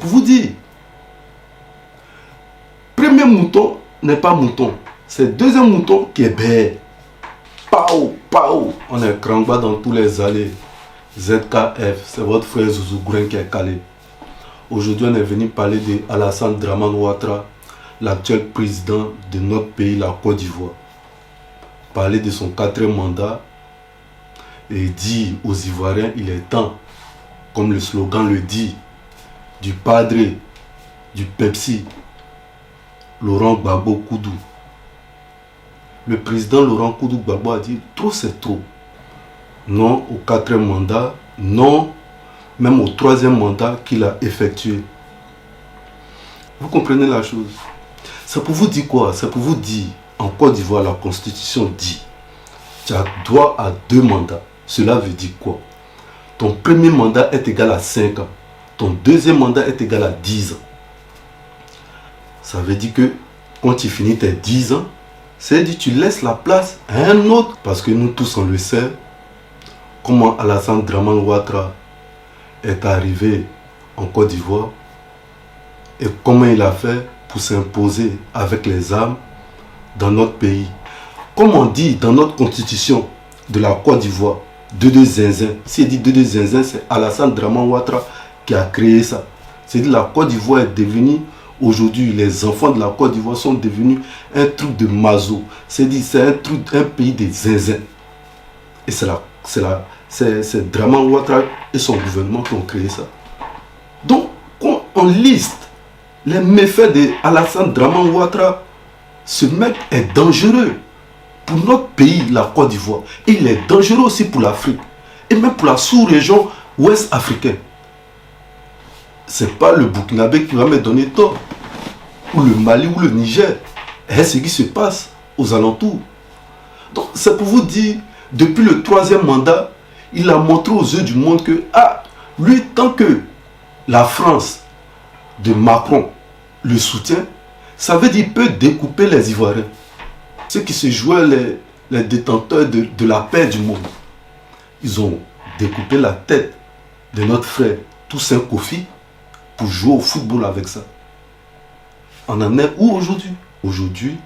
pour vous dire. Premier mouton n'est pas mouton. C'est deuxième mouton qui est bête. Pao, pao. On est crangba dans tous les allées. ZKF, c'est votre frère Zouzou Gouren qui est calé. Aujourd'hui, on est venu parler de Alassane Dramane Ouattara, l'actuel président de notre pays, la Côte d'Ivoire. Parler de son 4e mandat et dire aux Ivoiriens, il est temps, comme le slogan le dit, du padre, du Pepsi, Laurent Gbagbo Koudou. Le président Laurent Koudou Gbagbo a dit, trop c'est trop. Non au 4e mandat, non même au 3e mandat qu'il a effectué. Vous comprenez la chose? C'est pour vous dire quoi? C'est pour vous dire, en Côte d'Ivoire, la Constitution dit, tu as droit à 2 mandats. Cela veut dire quoi? Ton premier mandat est égal à 5 ans. Ton deuxième mandat est égal à 10 ans. Ça veut dire que quand tu finis tes 10 ans, c'est-à-dire que tu laisses la place à un autre. Parce que nous tous on le sait, comment Alassane Dramane Ouattara est arrivé en Côte d'Ivoire et comment il a fait pour s'imposer avec les armes dans notre pays. Comme on dit dans notre constitution de la Côte d'Ivoire, Dede Zinzin. Si il dit Dede Zinzin, c'est Alassane Dramane Ouattara qui a créé ça. C'est-à-dire la Côte d'Ivoire est devenue, aujourd'hui, les enfants de la Côte d'Ivoire sont devenus un truc de mazo. C'est-à-dire c'est un pays de zinzin. Et c'est Dramane Ouattara et son gouvernement qui ont créé ça. Donc, quand on liste les méfaits de Alassane Dramane Ouattara, ce mec est dangereux pour notre pays, la Côte d'Ivoire. Et il est dangereux aussi pour l'Afrique. Et même pour la sous-région ouest africaine. Ce n'est pas le Burkinabé qui va me donner tort. Ou le Mali ou le Niger. Et ce qui se passe aux alentours. Donc, c'est pour vous dire, depuis le 3e mandat, il a montré aux yeux du monde que, lui, tant que la France de Macron le soutient, ça veut dire qu'il peut découper les Ivoiriens. Ceux qui se jouaient les détenteurs de la paix du monde. Ils ont découpé la tête de notre frère Toussaint Kofi pour jouer au football avec ça. On en est où aujourd'hui? Aujourd'hui,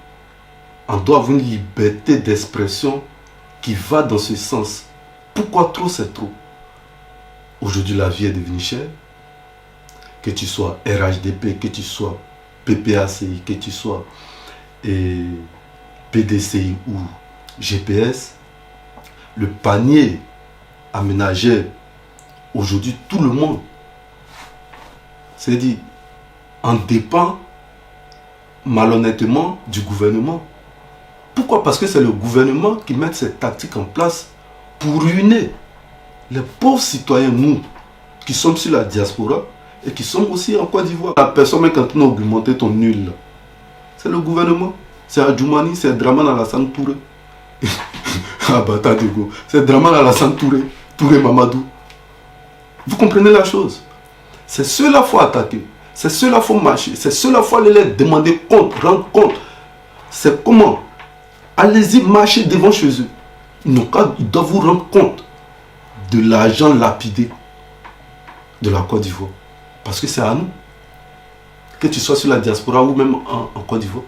on doit avoir une liberté d'expression qui va dans ce sens. Pourquoi trop c'est trop? Aujourd'hui, la vie est devenue chère. Que tu sois RHDP, que tu sois PPACI, que tu sois PDCI ou GPS, le panier aménagé aujourd'hui, tout le monde, c'est-à-dire, en dépend malhonnêtement du gouvernement. Pourquoi? Parce que c'est le gouvernement qui met cette tactique en place pour ruiner les pauvres citoyens, nous, qui sommes sur la diaspora et qui sommes aussi en Côte d'Ivoire. La personne qui est en train d'augmenter ton nul, c'est le gouvernement. C'est Adjoumani, c'est Dramane Alassane Touré. C'est Dramane Alassane Touré, Touré Mamadou. Vous comprenez la chose? C'est ceux-là qu'il faut attaquer. C'est ceux-là qu'il faut marcher. C'est ceux-là qu'il faut aller les demander compte, rendre compte. C'est comment? Allez-y, marchez devant chez eux. Ils doivent vous rendre compte de l'argent lapidé de la Côte d'Ivoire. Parce que c'est à nous. Que tu sois sur la diaspora ou même en Côte d'Ivoire.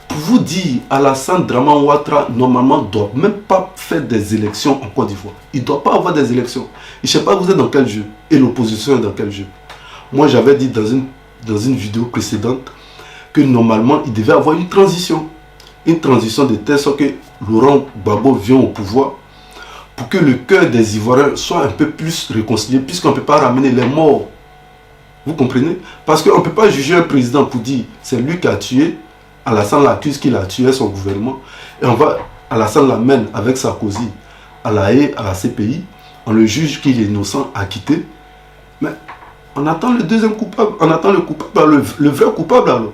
Pour vous dire, Alassane Dramane Ouattara, normalement, ne doit même pas faire des élections en Côte d'Ivoire. Il ne doit pas avoir des élections. Je ne sais pas, vous êtes dans quel jeu. Et l'opposition est dans quel jeu. Moi, j'avais dit dans une vidéo précédente que normalement, il devait avoir une transition. Une transition de telle sorte que Laurent Gbagbo vient au pouvoir pour que le cœur des Ivoiriens soit un peu plus réconcilié, puisqu'on ne peut pas ramener les morts. Vous comprenez? Parce qu'on ne peut pas juger un président pour dire c'est lui qui a tué. Alassane l'accuse qu'il a tué son gouvernement. Et Alassane l'amène avec Sarkozy à la haie, à la CPI. On le juge qu'il est innocent, acquitté. Mais on attend le deuxième coupable. On attend le coupable, le vrai coupable alors.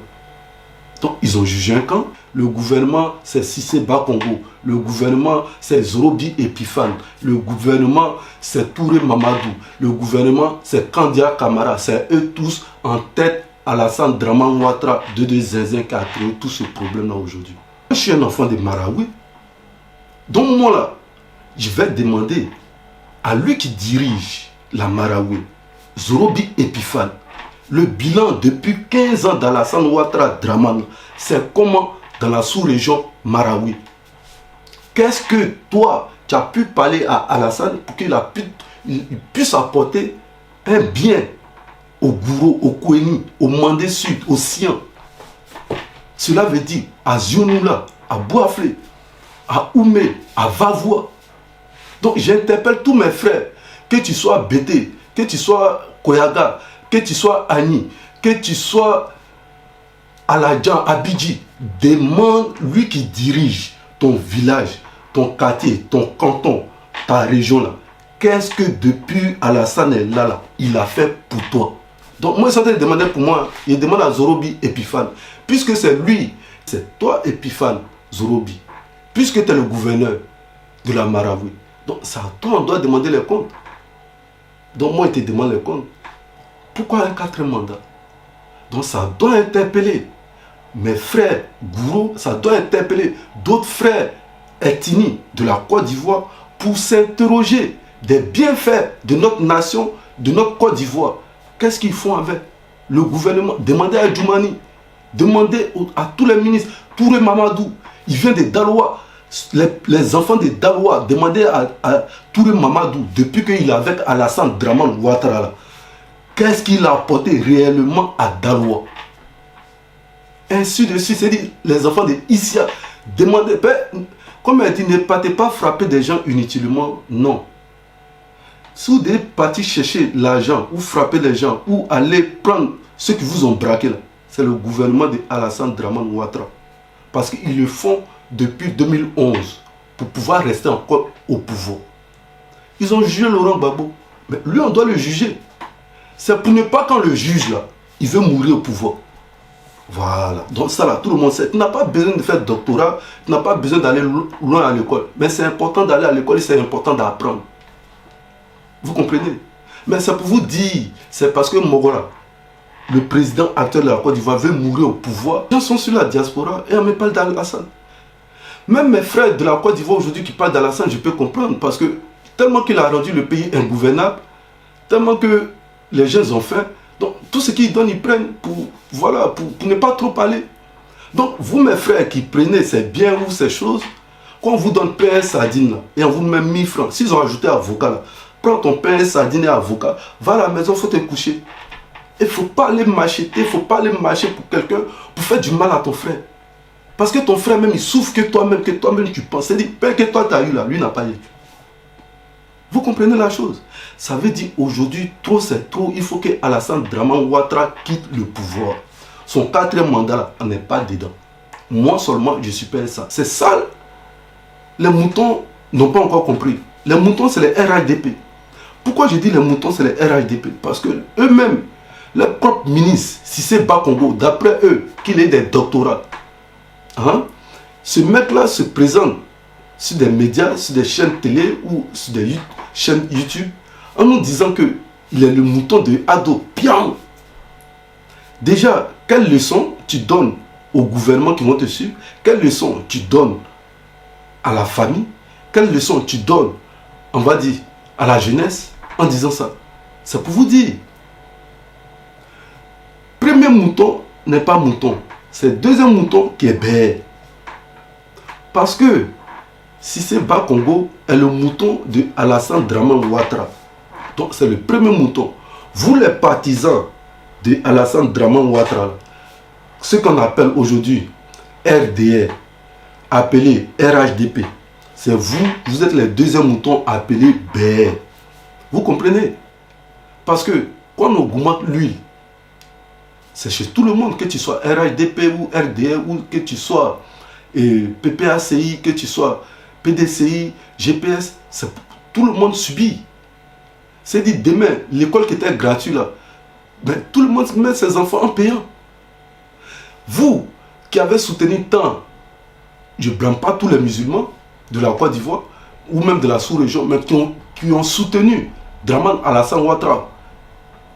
Donc ils ont jugé un camp. Le gouvernement c'est Cissé Bakongo. Le gouvernement c'est Zorobi Epiphane. Le gouvernement c'est Touré Mamadou. Le gouvernement c'est Kandia Kamara. C'est eux tous en tête. Alassane Dramane Ouattara, Dede Zinzin qui a créé tout ce problème-là aujourd'hui. Je suis un enfant de Marawi. Donc moi là, je vais demander à lui qui dirige la Marawi, Zorobi Epiphane, Le bilan depuis 15 ans d'Alassane Ouattara Dramane, c'est comment dans la sous-région Marawi. Qu'est-ce que toi, tu as pu parler à Alassane pour qu'il puisse apporter un bien au Gouro, au Koueni, au Mandé Sud, au Sian. Cela veut dire à Zionoula, à Bouaflé, à Oumé, à Vavoua. Donc j'interpelle tous mes frères, que tu sois Bété, que tu sois Koyaga, que tu sois Ani, que tu sois Aladjan, Abidji, demande lui qui dirige ton village, ton quartier, ton canton, ta région là. Qu'est-ce que depuis Alassane est là, il a fait pour toi? Donc moi, je suis en train de demander pour moi, il demande à Zorobi Epiphane, puisque c'est lui, c'est toi Epiphane Zorobi, puisque tu es le gouverneur de la Marawi. Donc c'est à toi on doit demander les comptes. Donc moi, je te demande les comptes. Pourquoi un 4e mandat? Donc ça doit interpeller mes frères Gouro, ça doit interpeller d'autres frères ethniques de la Côte d'Ivoire pour s'interroger des bienfaits de notre nation, de notre Côte d'Ivoire. Qu'est-ce qu'ils font avec le gouvernement? Demandez à Djoumani, demandez à tous les ministres, Touré Mamadou, il vient de Daloa, les enfants de Daloa, demandez à Touré Mamadou, depuis qu'il est avec Alassane Dramane Ouattara, qu'est-ce qu'il a apporté réellement à Daloa? Ainsi de suite, c'est-à-dire les enfants de Issia, demandez, comme elle dit, ne partez pas frapper des gens inutilement, non. Si vous devez partir chercher l'argent, ou frapper les gens, ou aller prendre ceux qui vous ont braqué là, c'est le gouvernement de Alassane Dramane Ouattara. Parce qu'ils le font depuis 2011 pour pouvoir rester encore au pouvoir. Ils ont jugé Laurent Gbagbo, mais lui on doit le juger. C'est pour ne pas quand le juge là, il veut mourir au pouvoir. Voilà, donc ça là, tout le monde sait. Tu n'as pas besoin de faire doctorat, tu n'as pas besoin d'aller loin à l'école. Mais c'est important d'aller à l'école et c'est important d'apprendre. Vous comprenez? Mais c'est pour vous dire, c'est parce que Mogola, le président actuel de la Côte d'Ivoire, veut mourir au pouvoir. Les gens sont sur la diaspora et on me parle d'Alassane. Même mes frères de la Côte d'Ivoire aujourd'hui qui parlent d'Alassane, je peux comprendre. Parce que tellement qu'il a rendu le pays ingouvernable, tellement que les gens ont faim, donc tout ce qu'ils donnent, ils prennent pour, voilà, pour ne pas trop parler. Donc vous mes frères qui prenez ces biens ou ces choses, quand on vous donne pain et sardine là, et on vous met 1000 francs, s'ils ont ajouté avocat là, prends ton pain et sardine et avocat, va à la maison, il faut te coucher. Il ne faut pas aller m'acheter, il ne faut pas aller marcher pour quelqu'un pour faire du mal à ton frère. Parce que ton frère même, il souffre que toi-même tu penses. C'est-à-dire, pain que toi tu as eu là, lui n'a pas eu. Vous comprenez la chose? Ça veut dire aujourd'hui, trop c'est trop. Il faut que Alassane Dramane Ouattara quitte le pouvoir. Son 4e mandat là, on n'est pas dedans. Moi seulement, je suis ça. C'est ça. Les moutons n'ont pas encore compris. Les moutons, c'est les RHDP. Pourquoi je dis les moutons, c'est les RHDP? Parce que eux-mêmes, leurs propres ministres, si c'est Bakongo, d'après eux, qu'il ait des doctorats, hein, ce mec-là se présente sur des médias, sur des chaînes télé ou sur des chaînes YouTube, en nous disant qu'il est le mouton de Ado. Bien. Déjà, quelle leçon tu donnes au gouvernement qui vont te suivre? Quelle leçon tu donnes à la famille? Quelle leçon tu donnes, on va dire, à la jeunesse en disant ça? C'est pour vous dire. Premier mouton n'est pas mouton. C'est le deuxième mouton qui est bête. Parce que si c'est Bakongo est le mouton de Alassane Dramane Ouattara. Donc c'est le premier mouton. Vous les partisans de Alassane Dramane Ouattara, ce qu'on appelle aujourd'hui RDR, appelé RHDP, c'est vous êtes les deuxièmes moutons appelés BR. Vous comprenez? Parce que quand on augmente l'huile, c'est chez tout le monde, que tu sois RHDP ou RDR, ou que tu sois PPACI, que tu sois PDCI, GPS, tout le monde subit. C'est dit demain, l'école qui était gratuite là, ben, tout le monde met ses enfants en payant. Vous qui avez soutenu tant, je ne blâme pas tous les musulmans de la Côte d'Ivoire ou même de la sous-région, mais qui ont soutenu Dramane Alassane Ouattara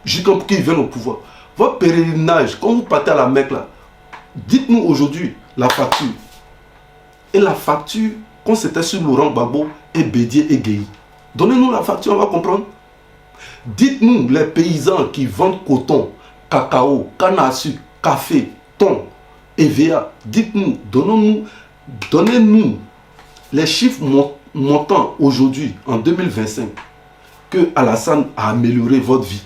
jusqu'à ce qu'ils viennent au pouvoir. Votre pèlerinage, quand vous partez à la Mecque là, dites-nous aujourd'hui la facture. Et la facture, quand c'était sur Laurent Gbagbo et Bédié et Gueye, donnez-nous la facture, on va comprendre. Dites-nous les paysans qui vendent coton, cacao, canne à sucre, café, thon, EVA. Dites-nous, donnez-nous les chiffres montants aujourd'hui, en 2025, que Alassane a amélioré votre vie.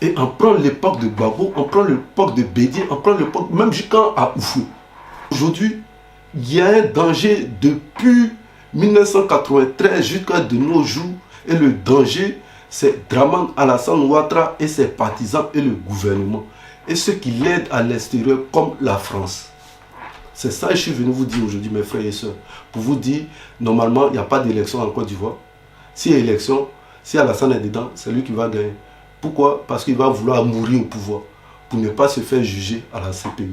Et on prend l'époque de Gbagbo, on prend l'époque de Bédié, on prend l'époque même jusqu'à Oufou. Aujourd'hui, il y a un danger depuis 1993 jusqu'à de nos jours. Et le danger, c'est Dramane Alassane Ouattara et ses partisans et le gouvernement. Et ceux qui l'aident à l'extérieur comme la France. C'est ça que je suis venu vous dire aujourd'hui, mes frères et sœurs. Pour vous dire, normalement, il n'y a pas d'élection en Côte d'Ivoire. S'il y a élection, si Alassane est dedans, c'est lui qui va gagner. Pourquoi? Parce qu'il va vouloir mourir au pouvoir pour ne pas se faire juger à la CPI.